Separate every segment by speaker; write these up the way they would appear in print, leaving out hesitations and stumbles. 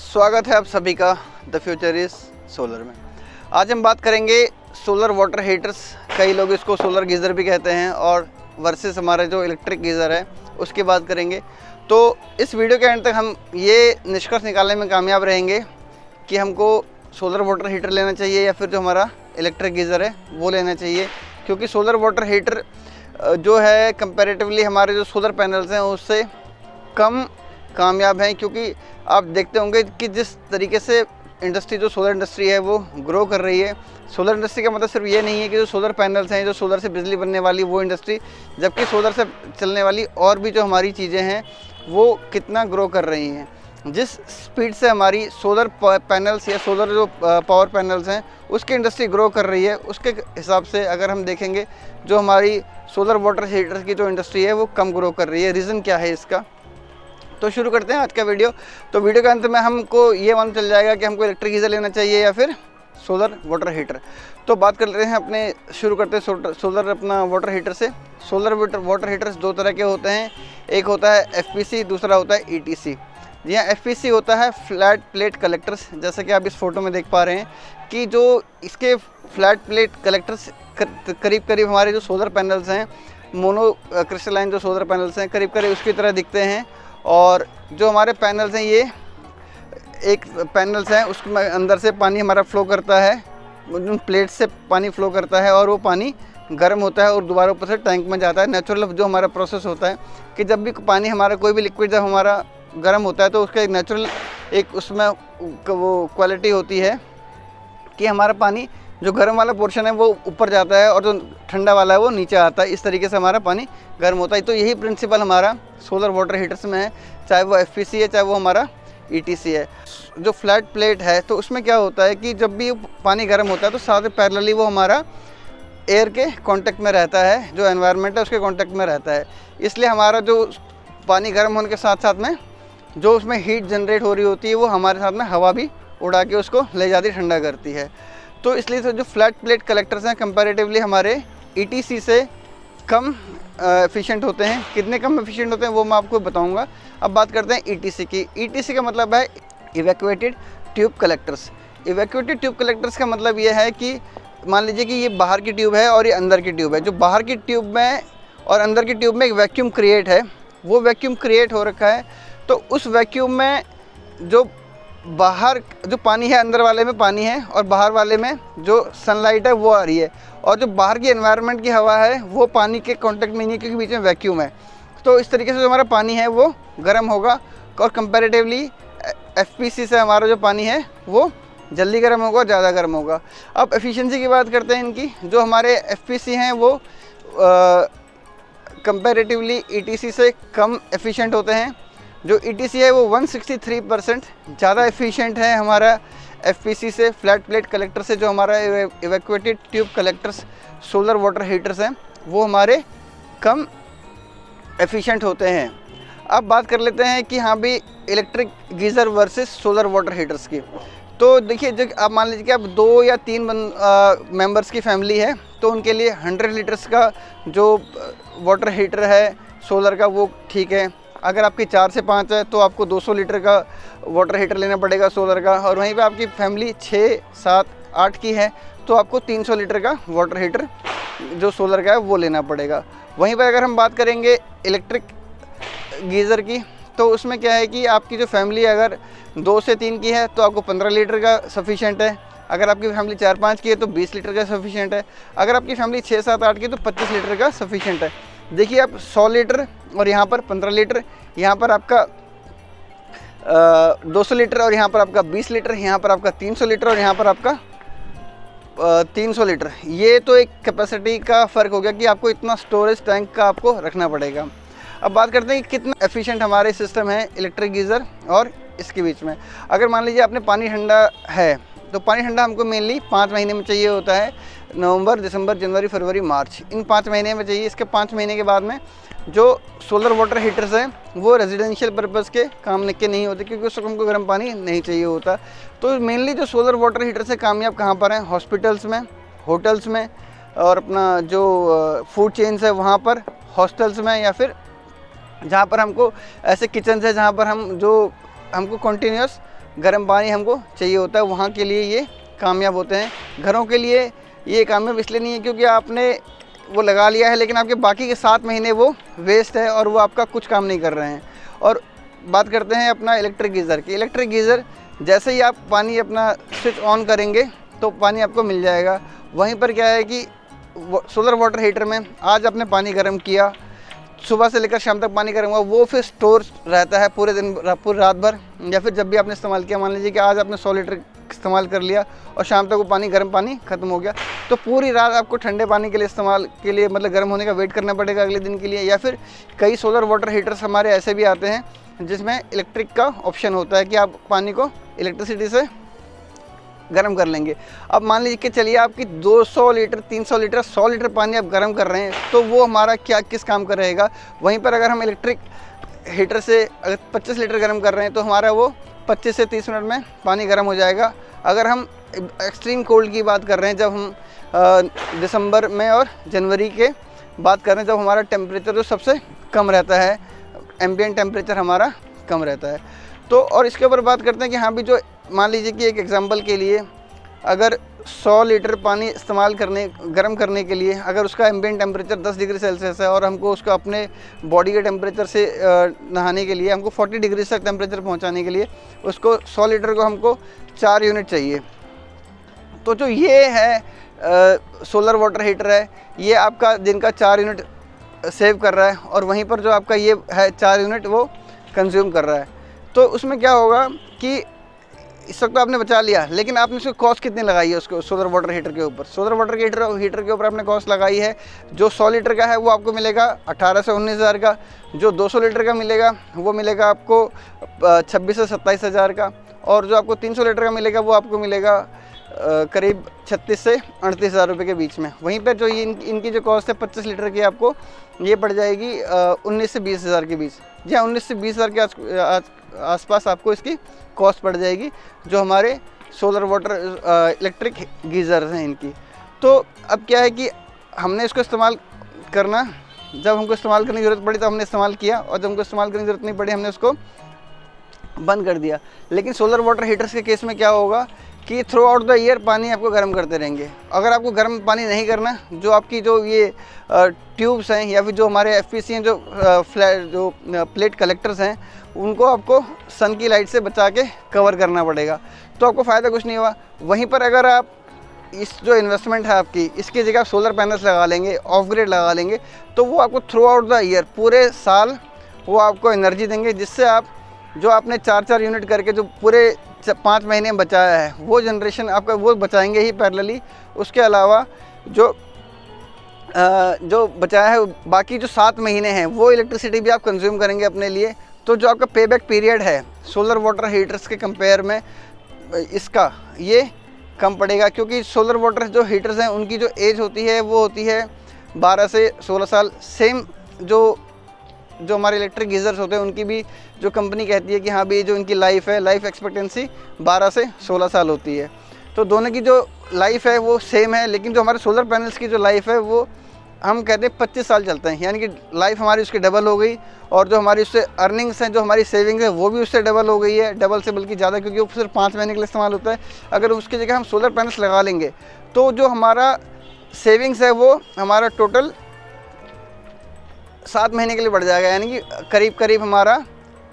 Speaker 1: स्वागत है आप सभी का द फ्यूचर इज सोलर में। आज हम बात करेंगे सोलर वाटर हीटर्स, कई लोग इसको सोलर गीज़र भी कहते हैं, और वर्सेस हमारे जो इलेक्ट्रिक गीज़र है उसकी बात करेंगे। तो इस वीडियो के एंड तक हम ये निष्कर्ष निकालने में कामयाब रहेंगे कि हमको सोलर वाटर हीटर लेना चाहिए या फिर जो हमारा इलेक्ट्रिक गीज़र है वो लेना चाहिए, क्योंकि सोलर वाटर हीटर जो है कंपैरेटिवली हमारे जो सोलर पैनल्स हैं उससे कम कामयाब हैं। क्योंकि आप देखते होंगे कि जिस तरीके से इंडस्ट्री, जो सोलर इंडस्ट्री है वो ग्रो कर रही है। सोलर इंडस्ट्री का मतलब सिर्फ ये नहीं है कि जो सोलर पैनल्स हैं, जो सोलर से बिजली बनने वाली वो इंडस्ट्री, जबकि सोलर से चलने वाली और भी जो हमारी चीज़ें हैं वो कितना ग्रो कर रही हैं। जिस स्पीड से हमारी सोलर पैनल्स या सोलर जो पावर पैनल्स हैं उसकी इंडस्ट्री ग्रो कर रही है, उसके हिसाब से अगर हम देखेंगे जो हमारी सोलर वाटर हीटर की जो इंडस्ट्री है वो कम ग्रो कर रही है। रीज़न क्या है इसका? तो शुरू करते हैं आज का वीडियो। तो वीडियो के अंत में हमको ये मालूम चल जाएगा कि हमको इलेक्ट्रिक गीज़र लेना चाहिए या फिर सोलर वाटर हीटर। तो बात कर लेते हैं अपने, शुरू करते हैं सोलर अपना वाटर हीटर से। सोलर वाटर हीटर्स दो तरह के होते हैं, एक होता है FPC, दूसरा होता है ETC। जी हाँ, FPC होता है फ्लैट प्लेट कलेक्टर्स, जैसे कि आप इस फोटो में देख पा रहे हैं कि जो इसके फ्लैट प्लेट कलेक्टर्स करीब करीब हमारे जो सोलर पैनल्स हैं, मोनो क्रिस्टलाइन जो सोलर पैनल्स हैं, करीब करीब उसकी तरह दिखते हैं। और जो हमारे पैनल्स हैं, ये एक पैनल्स हैं उसके अंदर से पानी हमारा फ्लो करता है, उन प्लेट से पानी फ्लो करता है और वो पानी गर्म होता है और दोबारा ऊपर से टैंक में जाता है। नेचुरल जो हमारा प्रोसेस होता है कि जब भी पानी हमारा, कोई भी लिक्विड जब हमारा गर्म होता है तो उसका एक नेचुरल एक उसमें वो क्वालिटी होती है कि हमारा पानी जो गर्म वाला पोर्शन है वो ऊपर जाता है और जो ठंडा वाला है वो नीचे आता है। इस तरीके से हमारा पानी गर्म होता है। तो यही प्रिंसिपल हमारा सोलर वाटर हीटर्स में है, चाहे वो FPC है चाहे वो हमारा ETC है। जो फ्लैट प्लेट है तो उसमें क्या होता है कि जब भी पानी गर्म होता है तो साथ पैरेलली वो हमारा एयर के कांटेक्ट में रहता है, जो एनवायरनमेंट है उसके कांटेक्ट में रहता है। इसलिए हमारा जो पानी गर्म होने के साथ साथ में जो उसमें हीट जनरेट हो रही होती है वो हमारे साथ में हवा भी उड़ा के उसको ले जाती, ठंडा करती है। तो इसलिए जो फ्लैट प्लेट कलेक्टर्स हैं कंपैरेटिवली हमारे ETC से कम एफिशिएंट होते हैं। कितने कम एफिशिएंट होते हैं वो मैं आपको बताऊंगा। अब बात करते हैं ETC की। ETC का मतलब है evacuated tube collectors. Evacuated tube collectors का मतलब ये है कि मान लीजिए कि ये बाहर की ट्यूब है और ये अंदर की ट्यूब है। जो बाहर की ट्यूब में और अंदर की ट्यूब में एक वैक्यूम क्रिएट है, वो वैक्यूम क्रिएट हो रखा है। तो उस वैक्यूम में जो बाहर जो पानी है, अंदर वाले में पानी है और बाहर वाले में जो सनलाइट है वो आ रही है, और जो बाहर की एनवायरनमेंट की हवा है वो पानी के कांटेक्ट में नहीं है क्योंकि बीच में वैक्यूम है। तो इस तरीके से जो हमारा पानी है वो गर्म होगा और कंपैरेटिवली FPC से हमारा जो पानी है वो जल्दी गर्म होगा, ज़्यादा गर्म होगा। अब एफिशिएंसी की बात करते हैं इनकी। जो हमारे FPC हैं वो कंपैरेटिवली ETC से कम एफिशिएंट होते हैं। जो ETC है वो 163% ज़्यादा एफिशिएंट है हमारा FPC से, फ्लैट प्लेट कलेक्टर से। जो हमारा evacuated tube collectors solar water heaters हैं वो हमारे कम एफिशिएंट होते हैं। अब बात कर लेते हैं कि हाँ भी electric geyser versus solar water heaters की। तो देखिए, जब आप मान लीजिए कि आप 2 या 3 मेंबर्स की फैमिली है तो उनके लिए 100 लीटर्स का जो वाटर हीटर है सोलर का वो ठीक है। अगर आपकी 4 से 5 है तो आपको 200 लीटर का वाटर हीटर लेना पड़ेगा सोलर का, और वहीं पे आपकी फैमिली 6, 7, 8 की है तो आपको 300 लीटर का वाटर हीटर जो सोलर का है वो लेना पड़ेगा। वहीं पर अगर हम बात करेंगे इलेक्ट्रिक गीज़र की, तो उसमें क्या है कि आपकी जो फैमिली अगर 2 से 3 की है तो आपको 15 लीटर का सफिशिएंट है। अगर आपकी फैमिली 4-5 की है तो 20 लीटर का सफिशिएंट है। अगर आपकी फैमिली 6, 7, 8 की है तो 25 लीटर का सफिशिएंट है। देखिए, आप 100 लीटर और यहाँ पर 15 लीटर, यहाँ पर आपका 200 लीटर और यहाँ पर आपका 20 लीटर, यहाँ पर आपका 300 लीटर और यहाँ पर आपका 300 लीटर। ये तो एक कैपेसिटी का फ़र्क हो गया कि आपको इतना स्टोरेज टैंक का आपको रखना पड़ेगा। अब बात करते हैं कि कितना एफिशिएंट हमारे सिस्टम है इलेक्ट्रिक गीज़र और इसके बीच में। अगर मान लीजिए आपने पानी ठंडा है तो पानी ठंडा हमको मेनली 5 महीने में चाहिए होता है, नवंबर, दिसंबर, जनवरी, फरवरी, मार्च, इन 5 महीने में चाहिए। इसके 5 महीने के बाद में जो सोलर वाटर हीटर्स हैं वो रेजिडेंशियल पर्पज़ के काम के नहीं होते क्योंकि उस हमको गर्म पानी नहीं चाहिए होता। तो मेनली जो सोलर वाटर हीटर से कामयाब कहाँ पर हैं? हॉस्पिटल्स में, होटल्स में, और अपना जो फूड चेन्स है वहाँ पर, हॉस्टल्स में, या फिर जहाँ पर हमको ऐसे किचन है जहाँ पर हम जो हमको कंटिन्यूस गर्म पानी हमको चाहिए होता है, वहाँ के लिए ये कामयाब होते हैं। घरों के लिए ये कामयाब इसलिए नहीं है क्योंकि आपने वो लगा लिया है लेकिन आपके बाकी के 7 महीने वो वेस्ट है और वो आपका कुछ काम नहीं कर रहे हैं। और बात करते हैं अपना इलेक्ट्रिक गीज़र की। इलेक्ट्रिक गीज़र जैसे ही आप पानी अपना स्विच ऑन करेंगे तो पानी आपको मिल जाएगा। वहीं पर क्या है कि सोलर वाटर हीटर में आज आपने पानी गर्म किया, सुबह से लेकर शाम तक पानी गर्म हुआ, वो फिर स्टोर रहता है पूरे दिन, पूरी रात भर, या फिर जब भी आपने इस्तेमाल किया। मान लीजिए कि आज आपने 100 लीटर इस्तेमाल कर लिया और शाम तक वो पानी गर्म पानी ख़त्म हो गया, तो पूरी रात आपको ठंडे पानी के लिए इस्तेमाल के लिए मतलब गर्म होने का वेट करना पड़ेगा अगले दिन के लिए। या फिर कई सोलर वाटर हीटर्स हमारे ऐसे भी आते हैं जिसमें इलेक्ट्रिक का ऑप्शन होता है कि आप पानी को इलेक्ट्रिसिटी से गर्म कर लेंगे। अब मान लीजिए कि चलिए आपकी 200 लीटर 300 लीटर 100 लीटर पानी आप गर्म कर रहे हैं, तो वो हमारा क्या किस काम का रहेगा। वहीं पर अगर हम इलेक्ट्रिक हीटर से अगर 25 लीटर गर्म कर रहे हैं तो हमारा वो 25 से 30 मिनट में पानी गर्म हो जाएगा। अगर हम एक्सट्रीम कोल्ड की बात कर रहे हैं, जब हम दिसंबर में और जनवरी के बात कर रहे हैं, जब हमारा टेम्परेचर जो सबसे कम रहता है, एम्बिएंट टेम्परेचर हमारा कम रहता है, तो और इसके ऊपर बात करते हैं कि हाँ भी जो मान लीजिए कि एक एग्जांपल के लिए अगर 100 लीटर पानी इस्तेमाल गर्म करने के लिए अगर उसका एम्बिएंट टेम्परेचर 10 डिग्री सेल्सियस है और हमको उसको अपने बॉडी के टेम्परेचर से नहाने के लिए हमको 40 डिग्री तक टेम्परेचर पहुंचाने के लिए उसको 100 लीटर को हमको 4 यूनिट चाहिए। तो जो ये है सोलर वाटर हीटर है, ये आपका दिन का 4 यूनिट सेव कर रहा है और वहीं पर जो आपका ये है 4 यूनिट वो कंज्यूम कर रहा है। तो उसमें क्या होगा कि इस वक्त तो आपने बचा लिया, लेकिन आपने उसकी कॉस्ट कितनी लगाई है उसको सोलर वाटर हीटर के ऊपर। सोलर वाटर हीटर के ऊपर आपने कॉस्ट लगाई है, जो 100 लीटर का है वो आपको मिलेगा 18 से 19 हज़ार का, जो 200 लीटर का मिलेगा वो मिलेगा आपको 26 से 27 हज़ार का, और जो आपको 300 लीटर का मिलेगा वो आपको मिलेगा करीब 36 से 38 हज़ार रुपये के बीच में। वहीं पर जो इनकी जो कॉस्ट है 25 लीटर की, आपको ये पड़ जाएगी 19 से 20 हज़ार के बीच। जी हाँ, 19 से 20 हज़ार के आसपास आपको इसकी कॉस्ट पड़ जाएगी, जो हमारे सोलर वाटर इलेक्ट्रिक गीज़र्स हैं इनकी। तो अब क्या है कि हमने इसको इस्तेमाल करना, जब हमको इस्तेमाल करने की ज़रूरत पड़ी तो हमने इस्तेमाल किया, और जब हमको इस्तेमाल करने की ज़रूरत नहीं पड़ी हमने उसको बंद कर दिया। लेकिन सोलर वाटर हीटर्स के केस में क्या होगा कि थ्रू आउट द ईयर पानी आपको गर्म करते रहेंगे। अगर आपको गर्म पानी नहीं करना, जो आपकी जो ये ट्यूब्स हैं या फिर जो हमारे एफपीसी हैं, जो प्लेट कलेक्टर्स हैं, उनको आपको सन की लाइट से बचा के कवर करना पड़ेगा, तो आपको फ़ायदा कुछ नहीं हुआ। वहीं पर अगर आप इस जो इन्वेस्टमेंट है आपकी, इसकी जगह सोलर पैनल्स लगा लेंगे, ऑफ ग्रिड लगा लेंगे, तो वो आपको थ्रू आउट द ईयर पूरे साल वो आपको एनर्जी देंगे, जिससे आप जो आपने 4-4 यूनिट करके जो पूरे 5 महीने में बचाया है वो जनरेशन आपका वो बचाएंगे ही पैरेलली। उसके अलावा जो बचाया है बाकी जो 7 महीने हैं वो इलेक्ट्रिसिटी भी आप कंज्यूम करेंगे अपने लिए। तो जो आपका पेबैक पीरियड है सोलर वाटर हीटर्स के कंपेयर में इसका ये कम पड़ेगा, क्योंकि सोलर वाटर जो हीटर्स हैं उनकी जो एज होती है वो होती है 12 से 16 साल। सेम जो हमारे इलेक्ट्रिक गीज़र्स होते हैं उनकी भी जो कंपनी कहती है कि हाँ भी जो इनकी लाइफ है, लाइफ एक्सपेक्टेंसी 12 से 16 साल होती है। तो दोनों की जो लाइफ है वो सेम है, लेकिन जो हमारे सोलर पैनल्स की जो लाइफ है वो हम कहते हैं 25 साल चलते हैं, यानी कि लाइफ हमारी उसकी डबल हो गई, और जो हमारी उससे अर्निंग्स हैं, जो हमारी सेविंग्स है वो भी उससे डबल हो गई है, डबल से बल्कि ज़्यादा, क्योंकि वो सिर्फ 5 महीने के लिए इस्तेमाल होता है। अगर उसकी जगह हम सोलर पैनल्स लगा लेंगे तो जो हमारा सेविंग्स है वो हमारा टोटल 7 महीने के लिए बढ़ जाएगा, यानी कि करीब करीब हमारा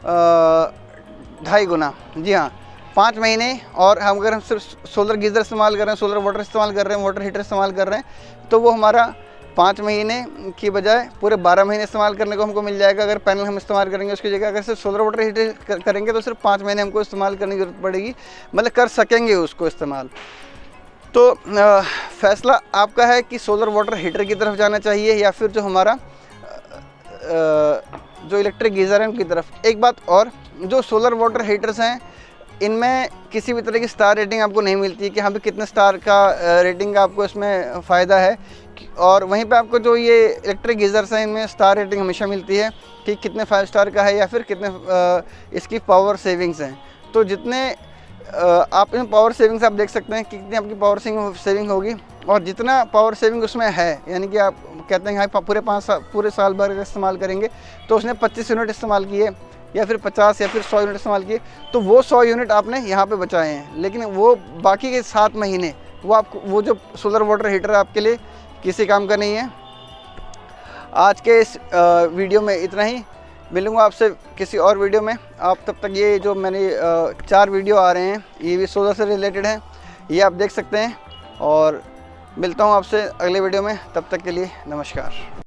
Speaker 1: 2.5 गुना। जी हाँ, 5 महीने, और हम अगर हम सिर्फ सोलर गीज़र इस्तेमाल कर रहे हैं, सोलर वाटर इस्तेमाल कर रहे हैं, वाटर हीटर इस्तेमाल कर रहे हैं, तो वो हमारा 5 महीने की बजाय पूरे 12 महीने इस्तेमाल करने को हमको मिल जाएगा। अगर पैनल हम इस्तेमाल करेंगे उसकी जगह, अगर सिर्फ सोलर वाटर हीटर करेंगे तो सिर्फ 5 महीने हमको इस्तेमाल करने की ज़रूरत पड़ेगी, मतलब कर सकेंगे उसको इस्तेमाल। तो फैसला आपका है कि सोलर वाटर हीटर की तरफ जाना चाहिए या फिर जो हमारा जो इलेक्ट्रिक गीज़र है उनकी तरफ। एक बात और, जो सोलर वाटर हीटर्स हैं इनमें किसी भी तरह की स्टार रेटिंग आपको नहीं मिलती कि हाँ भी कितने स्टार का रेटिंग का आपको इसमें फ़ायदा है, और वहीं पे आपको जो ये इलेक्ट्रिक गीज़र्स हैं इनमें स्टार रेटिंग हमेशा मिलती है कि कितने 5 स्टार का है या फिर कितने इसकी पावर सेविंग्स हैं। तो जितने आप इन पावर सेविंग्स आप देख सकते हैं कि कितनी आपकी पावर सेविंग होगी, और जितना पावर सेविंग उसमें है, यानी कि आप कहते हैं हाँ पूरे साल भर इस्तेमाल करेंगे तो उसने 25 यूनिट इस्तेमाल किए, या फिर 50 या फिर 100 यूनिट इस्तेमाल किए, तो वो 100 यूनिट आपने यहाँ पे बचाए हैं। लेकिन वो बाकी के 7 महीने वो आपको, वो जो सोलर वाटर हीटर आपके लिए किसी काम का नहीं है। आज के इस वीडियो में इतना ही। मिलूँगा आपसे किसी और वीडियो में। आप तब तक ये जो मैंने 4 वीडियो आ रहे हैं ये भी सोलर से रिलेटेड हैं, ये आप देख सकते हैं। और मिलता हूँ आपसे अगले वीडियो में, तब तक के लिए नमस्कार।